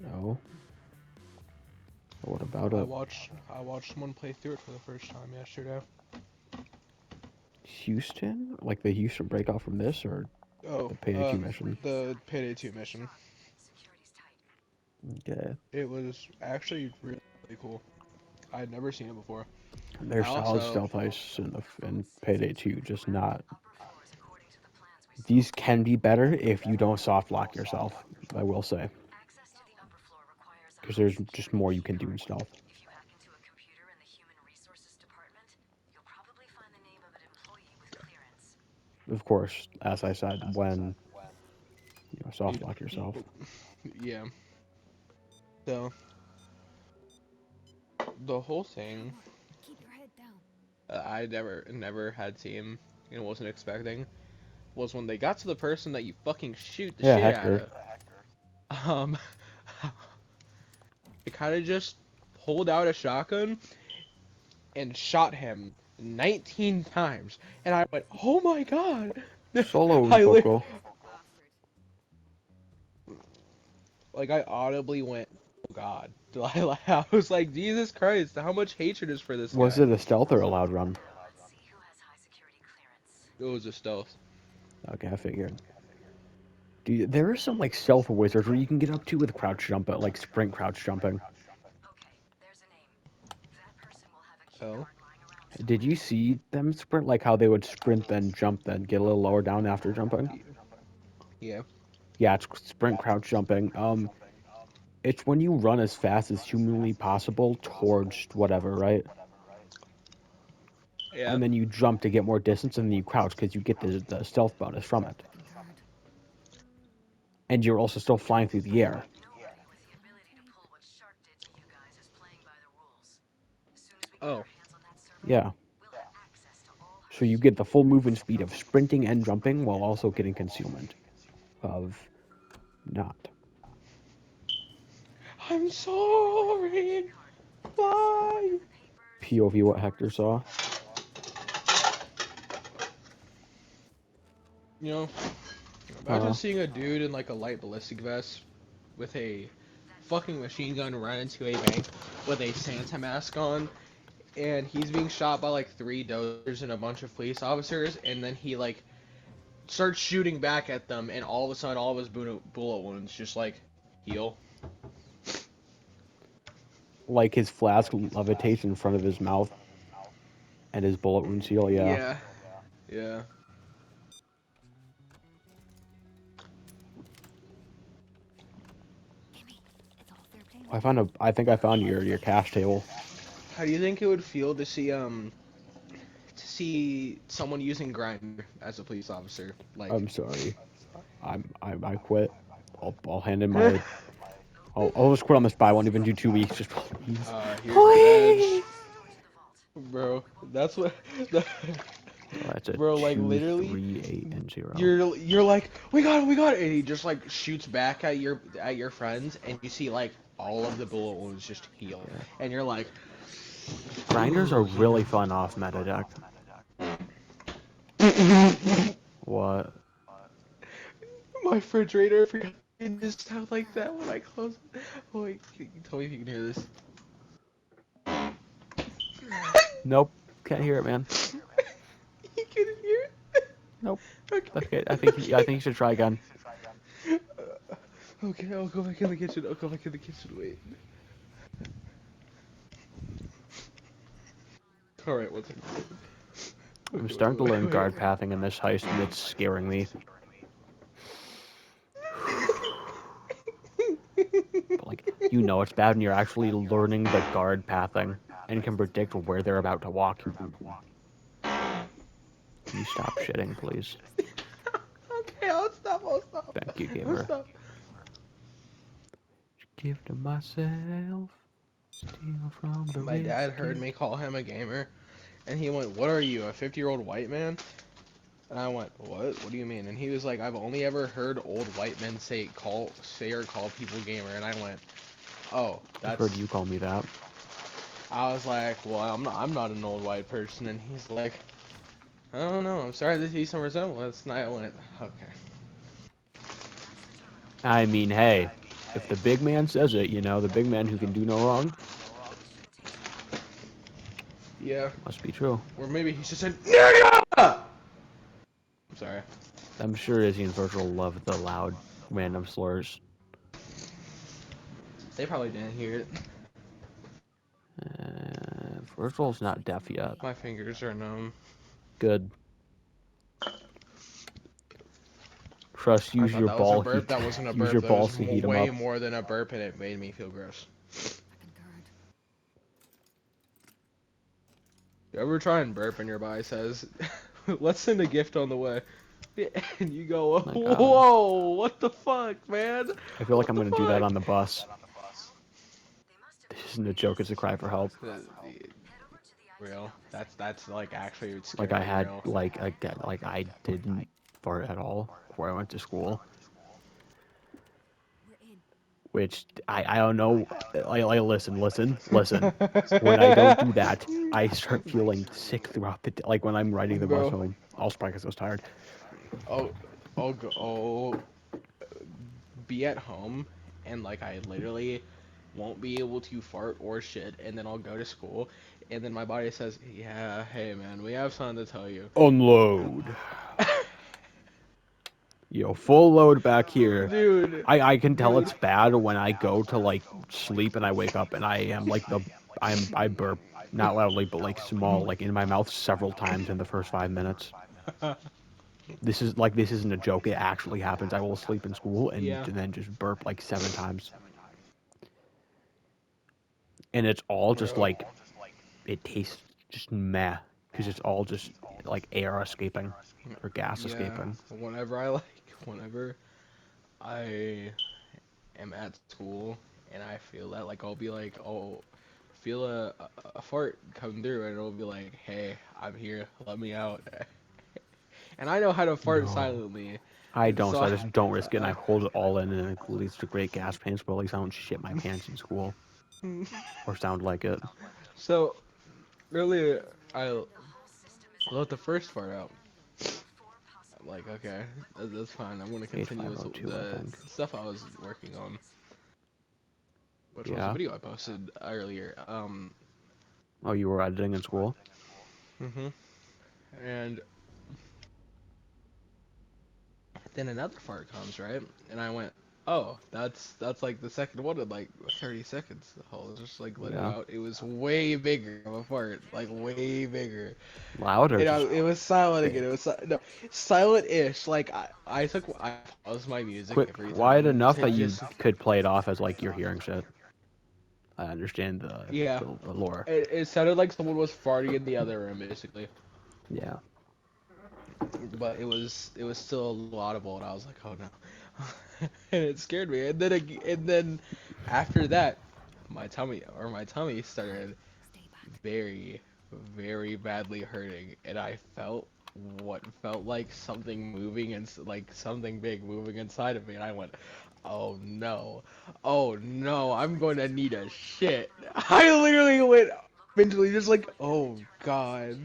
No. What about I it? watched I watched someone play through it for the first time yesterday. Houston? Like the Houston breakout from this, or Oh, the Payday 2 mission? the Payday 2 mission. Yeah. It was actually really cool. I had never seen it before. I There's solid also stealth heists in Payday 2, just not. These can be better if you don't soft lock yourself, I will say. Because there's just more you can do in stealth. Of course, as I said, when you, soft lock yourself. yeah. So the whole thing I never had seen and wasn't expecting was when they got to the person that you fucking shoot the Yeah, shit out Hector. of. Um, I kind of just pulled out a shotgun and shot him 19 times, and I went, "Oh my god!" Solo un I li poco. like I audibly went, "Oh god!" I was like, "Jesus Christ! How much hatred is for this Was guy?" it a stealth or a loud run? It was a stealth. Okay, I figured. Dude, there is some like stealth wizards where you can get up to with crouch jump, like sprint crouch jumping. Oh, Did you see them sprint like how they would sprint then jump then get a little lower down after jumping? yeah. Yeah, it's sprint crouch jumping. It's when you run as fast as humanly possible towards whatever, right? Yeah. And then you jump to get more distance, and then you crouch because you get the stealth bonus from it. And you're also still flying through the air. Oh, Yeah. So you get the full movement speed of sprinting and jumping while also getting concealment of not. I'm sorry. Fly. POV what Hector saw. You know, imagine Uh, seeing a dude in like a light ballistic vest with a fucking machine gun run into a bank with a Santa mask on, and he's being shot by like three dozers and a bunch of police officers, and then he like starts shooting back at them, and all of a sudden, all of his bullet wounds just like heal. like his flask levitates in front of his mouth and his bullet wound seal. Yeah. Yeah, yeah. I found a. I think I found your cash table. How do you think it would feel to see someone using Grindr as a police officer? Like, I'm sorry. I quit. I'll hand in my. I'll just quit on this. But I won't even do 2 weeks. Just please, here's the badge, please. bro. That's what, Oh, that's a bro. Like two, literally, 3, 8, and 0. you're like, we got it, and he just like shoots back at your friends, and you see like all of the bullet wounds just heal, Yeah. and you're like, Grinders are ooh, really fun off meta deck. yeah. What? My refrigerator forgot to just sound like that when I close it. Oh wait, tell me if you can hear this. Nope. Can't hear it, man. You can hear it? Nope. Okay, Okay. I okay. think you should try again. Okay, I'll go back in the kitchen. I'll go back in the kitchen. Wait. Alright, what's it? I'm Okay, wait, starting to learn wait, guard pathing in this heist, and it's scaring me. wait. But like, it's bad when you're actually learning the guard pathing and can predict where they're about to walk. Can you stop shitting, please? Okay, I'll stop. I'll stop. Thank you, I'll gamer. stop. Give to myself, steal from the My dad rich. heard me call him a gamer, and he went, "What are you, a 50-year-old white man?" And I went, "What? What do you mean?" And he was like, "I've only ever heard old white men say or call people gamer." And I went, "Oh, I've heard that's." you call me that. I was like, "Well, I'm not an old white person." And he's like, "I don't know. I'm sorry to see some resemblance." And I went, "Okay." I mean, hey. If the big man says it, the big man who can do no wrong, Yeah. must be true. Or maybe he's just an nigga! I'm sorry. I'm sure Izzy and Virgil love the loud, random slurs. They probably didn't hear it. Virgil's not deaf yet. My fingers are numb. Good. Trust. I Use thought your that was a ball burp. heat. That wasn't a Use burp. your That was balls to heat him way up. more than a burp, and it made me feel gross. You ever try and burp and your body says, let's send a gift on the way? And you go, My God. whoa, what the fuck, man? I feel like What I'm the gonna do that fuck? on the bus. This isn't a joke. It's a cry for help. Real. That's like actually Like I scary had real. like I didn't fart at all before I went to school. Which I don't know. Listen. When I don't do that, I start feeling sick throughout the day. Like when I'm riding the bus Bro, home, I'll probably because I was tired. oh, oh, be at home and like I literally won't be able to fart or shit, and then I'll go to school, and then my body says, "Yeah, hey man, we have something to tell you." Unload. Full load back here. Dude, I can tell dude, it's bad when I go to like sleep and I wake up and I am like I burp not loudly but like small like in my mouth several times in the first 5 minutes. This isn't a joke. It actually happens. I will sleep in school and yeah, then just burp like 7 times, and it's all just bro, like it tastes just meh because it's all just like air escaping or gas yeah. escaping. Whenever I am at school and I feel that, like I'll be like, oh, feel a fart come through, and it'll be like, hey, I'm here, let me out. And I know how to fart No, silently, I don't. so So I just don't risk it. And I hold it all in, and it leads to great gas pants. But at least I don't shit my pants in school or sound like it. so earlier I let the first fart out. I'm like, okay, that's fine. I'm gonna continue with 8502, I the think. stuff I was working on, which was a Yeah. video I posted earlier. Oh, you were editing in school? Mhm. And then another fart comes, right? And I went, oh, that's like the second one in like 30 seconds. I'll just like let it Yeah. out. It was way bigger of a fart, like way bigger. Loud or And just it was silent again. big? No, silent-ish. Like I paused my music every Quiet time enough to that you just could play it off as like you're hearing shit. I understand yeah. the lore. It sounded like someone was farting in the other room, basically. Yeah. But it was still a little audible, and I was like, oh no, and it scared me. And then after that, my tummy started very very badly hurting, and I felt what felt like something moving and like something big moving inside of me, and I went, oh no, I'm going to need a shit. I literally went mentally just like, oh god,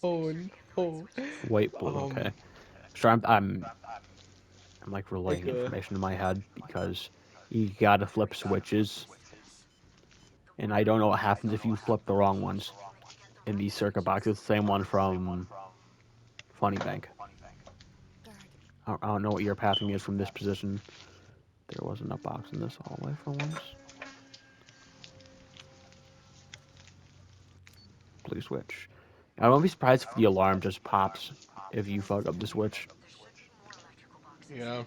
oh no. White, blue. um Okay. So I'm like like relaying information in my head because you gotta flip switches, and I don't know what happens if you flip the wrong ones in these circuit boxes. Same one from Funny Bank. I don't know what your pathing is from this position. There wasn't a box in this hallway for once. Blue switch. I won't be surprised if the alarm just pops if you fuck up the switch. yeah.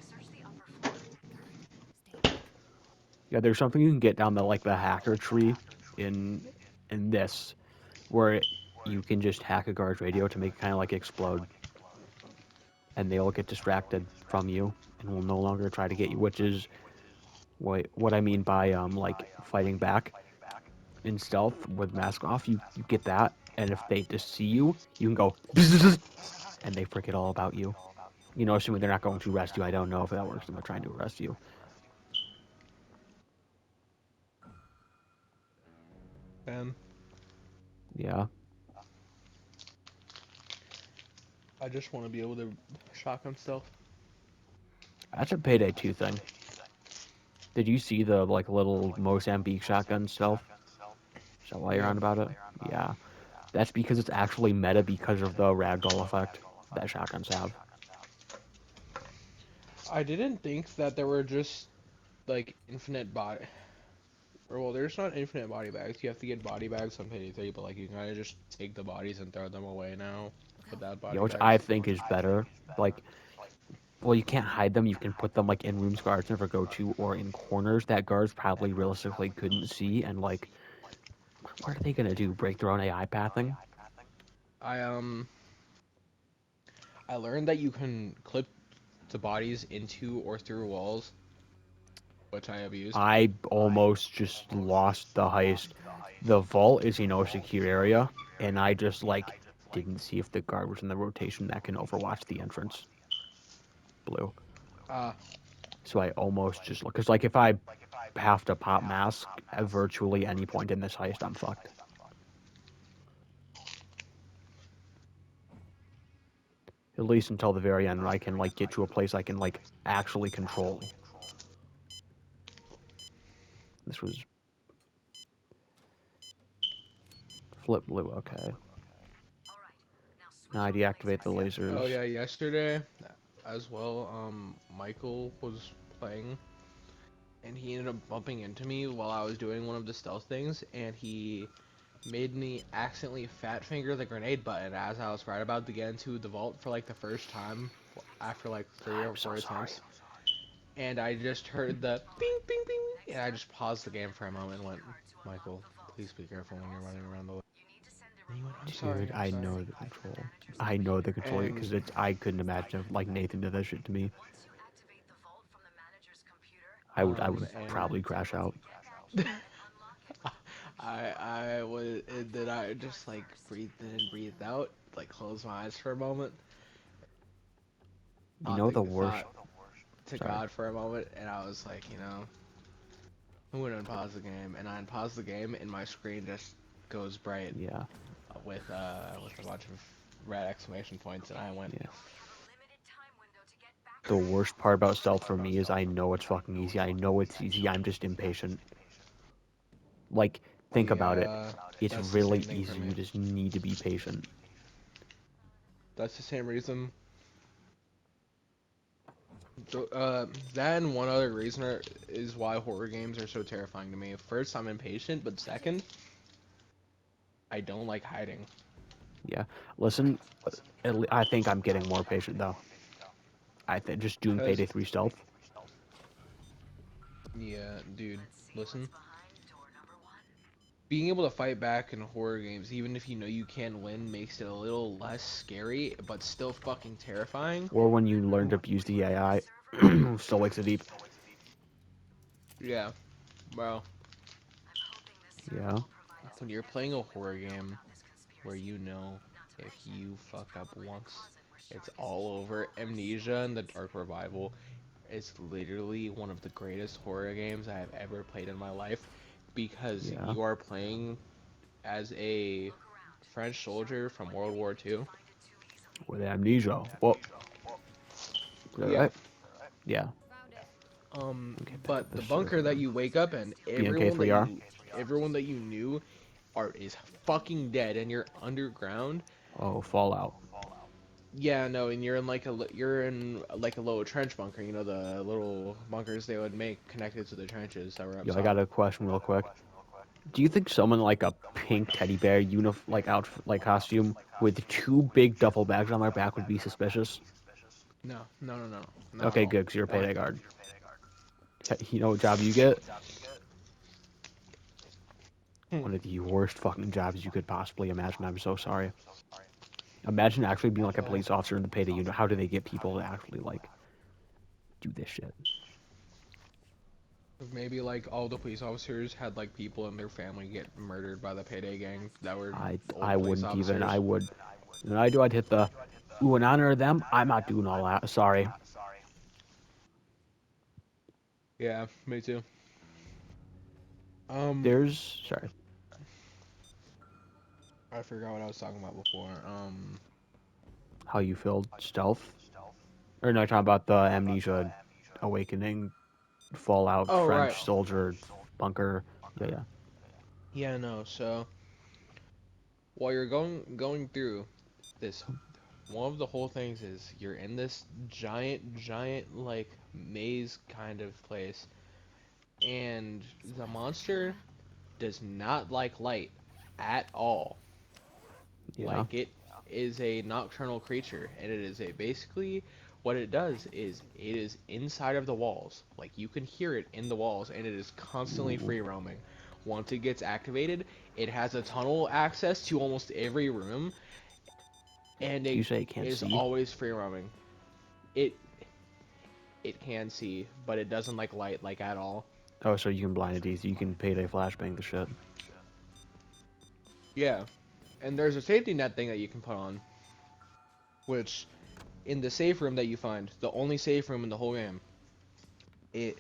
Yeah, there's something you can get down the hacker tree in this where you can just hack a guard's radio to make it kind of like explode, and they'll get distracted from you and will no longer try to get you, which is what I mean by like fighting back in stealth with mask off. You get that, and if they just see you, you can go and they forget all about you. Assuming they're not going to arrest you. I don't know if that works if they're trying to arrest you. And Yeah, I just want to be able to shotgun stealth. that's a Payday 2 thing. Did you see the like little Mozambique shotgun stealth? Is that why you're Yeah. on about it? Yeah. That's because it's actually meta because of the ragdoll effect that shotguns have. I didn't think that there were just like infinite body. Or well, there's not infinite body bags. You have to get body bags on Payday 3, but like you can kind of just take the bodies and throw them away now without Yeah, body which I bags. think is better. Like, well, you can't hide them. You can put them like in rooms guards never go to, or in corners that guards probably realistically couldn't see. And like, what are they gonna do? Break their own AI pathing? I I learned that you can clip the bodies into or through walls, which I abused. I almost just lost the heist. The vault is a secure area, and I just like didn't see if the guard was in the rotation that can overwatch the entrance. Blue. Uh, So I almost just look because like if I have to pop mask at virtually any point in this heist, I'm fucked. At least until the very end, when I can like get to a place I can like actually control. This was flip blue. Okay. Now I deactivate the oh lasers. yeah, yesterday as well, Michael was playing and he ended up bumping into me while I was doing one of the stealth things, and he made me accidentally fat finger the grenade button as I was right about to get into the vault for like the first time after like three I'm or so four sorry. attempts. And I just heard the bing bing bing, and I just paused the game for a moment and went, Michael, please be careful when you're running around the way. And he went, I'm sorry, Dude, I'm I sorry. know the control. I know the control And because it's. I couldn't imagine if like Nathan did that shit to me. I would and probably crash out. I was and then I just like breathed in and breathed out, like closed my eyes for a moment, You know the worst. thought to Sorry. God for a moment, and I was like, I'm gonna unpause the game, and I unpause the game, and my screen just goes bright Yeah, with a bunch of red exclamation points, and I went, yeah. The worst part about stealth for me is I know it's fucking easy. I know it's easy. I'm just impatient. Like, think about it. yeah, It's that's the same really thing for easy. me. You just need to be patient. That's the same reason. That and one other reason is why horror games are so terrifying to me. First, I'm impatient, but second, I don't like hiding. Yeah. Listen, I think I'm getting more patient though. I think just doing Cause Payday 3 stealth. yeah, dude, listen. Being able to fight back in horror games, even if you know you can win, makes it a little less scary, but still fucking terrifying. Or when you learn to abuse the AI, still wakes it deep. Yeah, bro. Yeah. When you're playing a horror game where you know if you fuck up once, it's all over. Amnesia and the Dark Revival is literally one of the greatest horror games I have ever played in my life because Yeah. you are playing as a French soldier from World War II. With amnesia. Well, Yeah. right? Yeah. Okay, back up But the the bunker that server. you wake up in, BNK3R. everyone that you knew are is fucking dead, and you're underground. Oh, Fallout. Yeah, no, and you're in like a little trench bunker. You know the little bunkers they would make connected to the trenches that were up Yo, I top. got a question real quick. Do you think someone like a pink teddy bear like outfit like costume with two big duffel bags on their back would be suspicious? No, no, no, no, no, not at Okay, all. good, because you're a Why? payday guard. You know what job you get? Hmm. One of the worst fucking jobs you could possibly imagine. I'm so sorry. Imagine actually being like a Well, police officer in the payday unit. How do they get people to actually like do this shit? maybe like all the police officers had like people in their family get murdered by the payday gang that were I old police wouldn't even. I officers. would. When I do, I'd hit the. Ooh, in honor of them, I'm not doing all that. Sorry. Yeah, me too. Um, Sorry. I forgot what I was talking about before. How you feel stealth? Or no, talking about the amnesia awakening. Fallout, Oh right. trench, soldier, bunker. Yeah, yeah. Yeah, no. So while you're going through this, one of the whole things is you're in this giant like maze kind of place, and the monster does not like light at all. Yeah. Like it is a nocturnal creature, and it is a basically what it does is it is inside of the walls. Like you can hear it in the walls, and it is constantly Ooh. free roaming. Once it gets activated, it has a tunnel access to almost every room, and Do you it say it can't is see? always free roaming. It it can see, but it doesn't like light like at all. Oh, so you can blind it easy. You can payday flashbang the shit. Yeah, and there's a safety net thing that you can put on, which in the safe room that you find, the only safe room in the whole game, it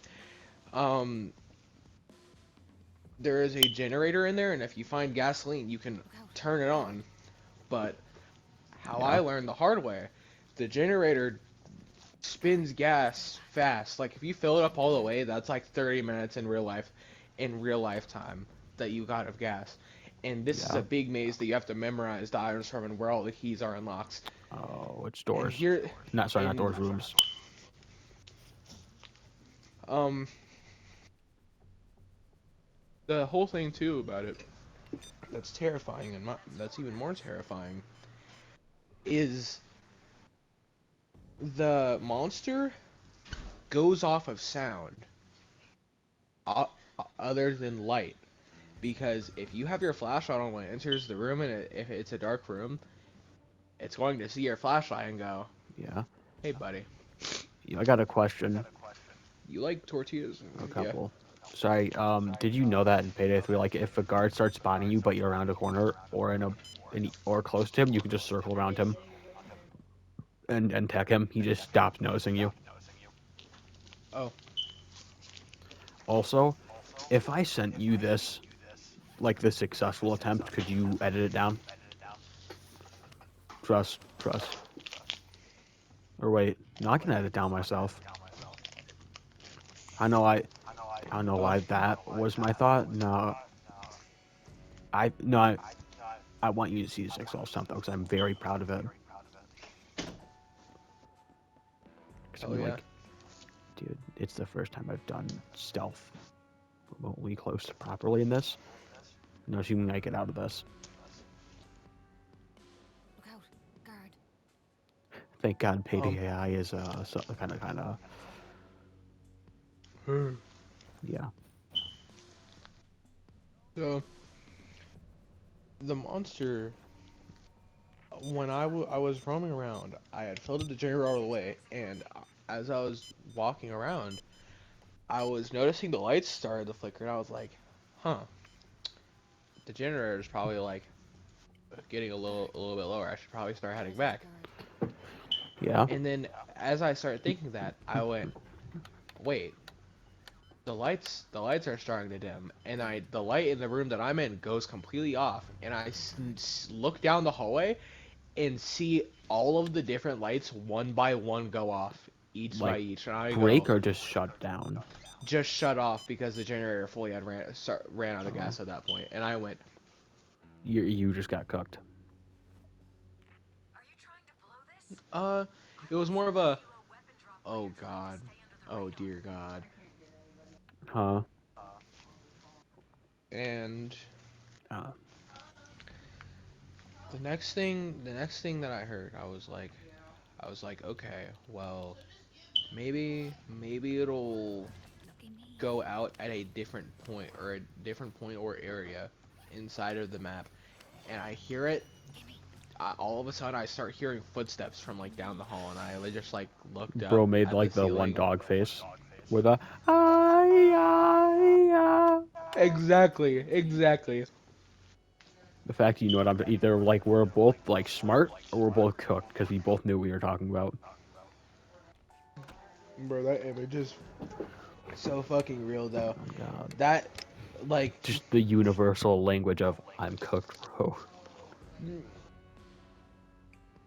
um there is a generator in there, and if you find gasoline, you can turn it on. But how I Yeah. learned the hard way, the generator spins gas fast. Like if you fill it up all the way, that's like 30 minutes in real life time that you got of gas. And this is Yeah. a big maze that you have to memorize the items from and where all the keys are unlocked. Oh, it's And doors. here, Not sorry, not and doors. Rooms. um, the whole thing too about it that's terrifying and that's even more terrifying is the monster goes off of sound o- other than light. Because if you have your flashlight on when it enters the room and if it's a dark room, it's going to see your flashlight and go, Yeah. "Hey, buddy, I got a question. you like tortillas?" A Yeah. couple. Sorry. Did you know that in Payday 3, like if a guard starts spotting you, but you're around a corner or or close to him, you can just circle around him and tech him. He just stops noticing you. Oh, Also, if I sent you this, like this successful attempt, could you edit it down? Trust. Or wait, no, I can edit it down myself. I know I don't know oh, why that was my thought. No, I no I want you to see this Excel stuff though, because I'm very proud of it. Because I hell mean, yeah. like, dude, it's the first time I've done stealth remotely close to properly in this. No, you can make it out of this. Look out, guard. Thank God, Um, Payday AI is so, kind of yeah. so the monster, when I was roaming around, I had filled up the generator all the way, and as I was walking around, I was noticing the lights started to flicker, and I was like, "Huh, the generator is probably like getting a little bit lower. I should probably start heading Watch out, back." guard. Yeah. And then as I started thinking that, I went, "Wait, the lights are starting to dim, and the light in the room that I'm in goes completely off, and I look down the hallway and see all of the different lights one by one go off, each by Like each, and I break go, or just shut down. just shut off because the generator fully had ran out of Uh, gas at that point, and I went, you just got cooked. Are you trying to blow this? uh, I it was always more of warned a, you a weapon drop oh launcher's going to god, stay under the oh radar. dear god, Huh? and Uh, the next thing that I heard, I was like, okay, well, maybe it'll Lucky me. go out at a different point or area inside of the map, and I hear it. Gimme. All of a sudden, I start hearing footsteps from like down the hall, and I just like looked up bro made at the like the one ceiling. dog face with a ah. Exactly, exactly. The fact you know what I'm either like we're both like smart or we're both cooked because we both knew what we were talking about. Bro, that image is so fucking real though. Oh God, That like just the universal language of I'm cooked, bro.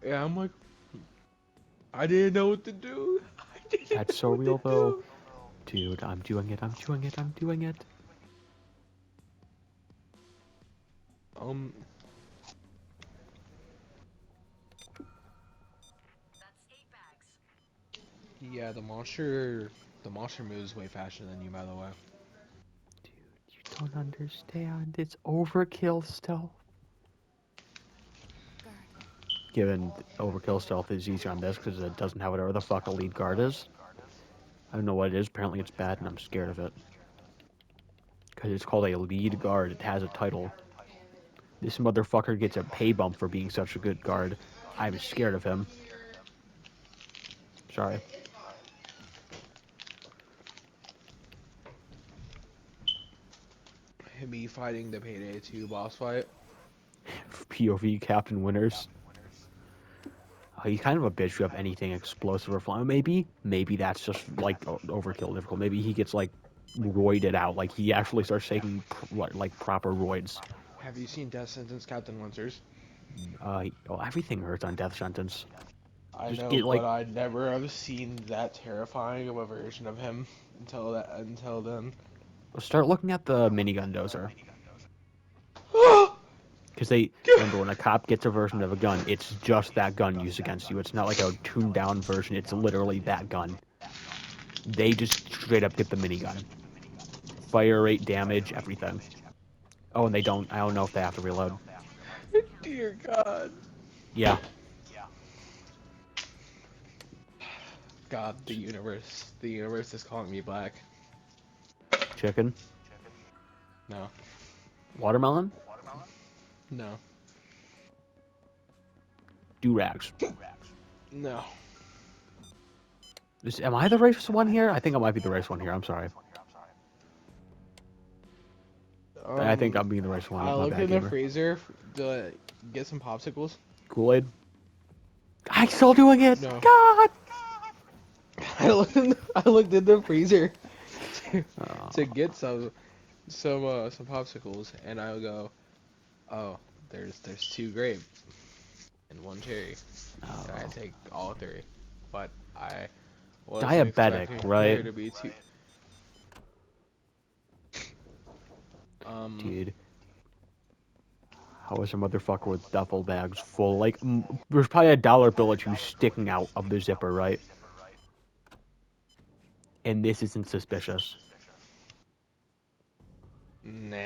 yeah, I didn't know what to do. I didn't That's know so what to real though. do. Dude, I'm doing it, I'm doing it, I'm doing it. Um, That's 8 bags. yeah, the monster moves way faster than you, by the way. Dude, you don't understand. It's overkill stealth. Guard. Given overkill stealth is easy on this because it doesn't have whatever the fuck a lead guard is. I don't know what it is. Apparently it's bad and I'm scared of it. Because it's called a lead guard. It has a title. This motherfucker gets a pay bump for being such a good guard. I'm scared of him. Sorry. Me fighting the Payday 2 boss fight. POV Captain Winners. He's kind of a bitch to have anything explosive or flying. Maybe that's just like overkill difficult. Maybe he gets like roided out. Like he actually starts taking like proper roids. Have you seen Death Sentence Captain Winters? Everything hurts on death sentence. I Just know, get like but I never have seen that terrifying of a version of him until then. start looking at the minigun dozer. Because they remember when a cop gets a version of a gun, it's just that gun used against you. It's not like a tuned down version. It's literally that gun. They just straight up get the minigun. Fire rate, damage, everything. Oh, and they don't. I don't know if they have to reload. Dear God. Yeah, God, the universe is calling me black. chicken, No, watermelon, no, do-rags. no. Am I the racist one here? I think I might be the racist one here. I'm sorry. I think I'm being the racist one. I My looked bad, in the gamer. freezer to get some popsicles. Kool-Aid. I'm still doing it. No. God. I looked in the freezer to, Oh, to get some popsicles, and I'll go, oh, there's 2 grape and 1 cherry. And I oh. take all 3, but I wasn't Diabetic, expecting right? there to be 2. Um, Dude. How is a motherfucker with duffel bags full? Like, there's probably a dollar bill or two sticking out of the zipper, right? And this isn't suspicious. nah.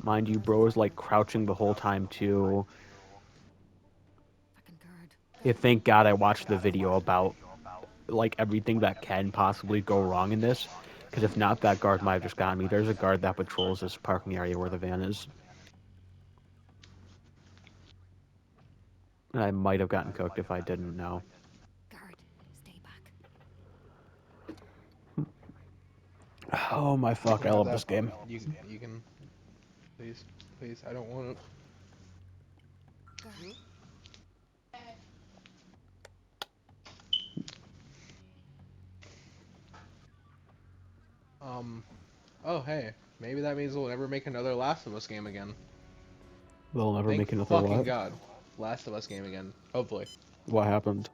Mind you, bro is like crouching the whole time too. Fucking guard. Yeah, thank God I watched the video about like everything that can possibly go wrong in this. Because if not, that guard might have just gotten me. There's a guard that patrols this parking area where the van is. And I might have gotten cooked if I didn't know. Guard. Stay back. Oh my You fuck, can I have love that. this game. You can, please. I don't want it. Guard. Oh hey, maybe that means we'll never make another Last of Us game again. They'll never Thank make another fucking what? God, Last of Us game again. Hopefully. What happened?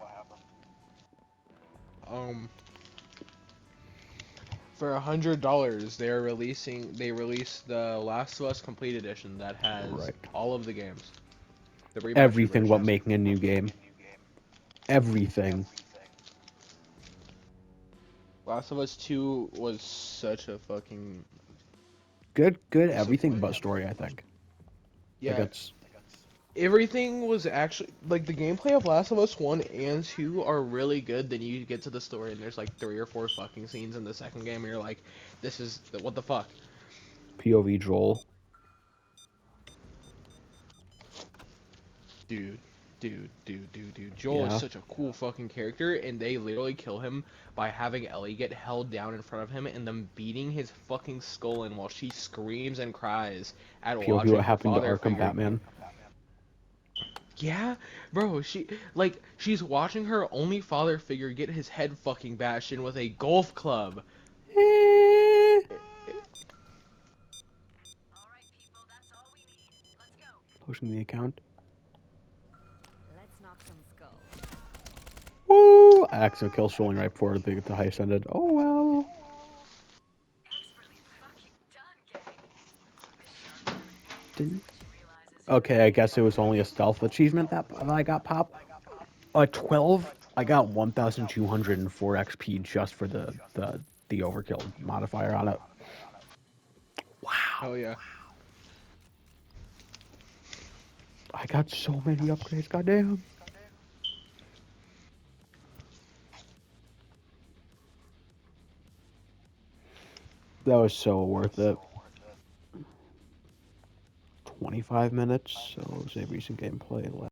Um, for $100, they released the Last of Us Complete Edition that has Right. all of the games. The remastered Everything but version. making a new game. Everything. Last of Us 2 was such a fucking Good everything disappointment. but story, I think. Like Yeah, that's everything was actually like the gameplay of Last of Us 1 and 2 are really good. Then you get to the story and there's like 3 or 4 fucking scenes in the second game and you're like, what the fuck? POV Joel. Dude, dude. Joel is Yeah. such a cool fucking character, and they literally kill him by having Ellie get held down in front of him and then beating his fucking skull in while she screams and cries at POV what watching her happened to father Arkham figure. Batman. Yeah, bro, she's watching her only father figure get his head fucking bashed in with a golf club. All right, people. That's all we need. Let's go. Pushing the account. Let's accident kill showing right before the heist ended. Oh well. Expertly fucking done, gang. Miss Sharke will be Didn't. pleased when she realizes you're Okay, I guess it was only a stealth achievement that I got pop. 12. I got 1,204 XP just for the overkill modifier on it. Wow. Hell yeah. I got so many upgrades. Goddamn. That was so worth it. 25 minutes. So it was a recent gameplay.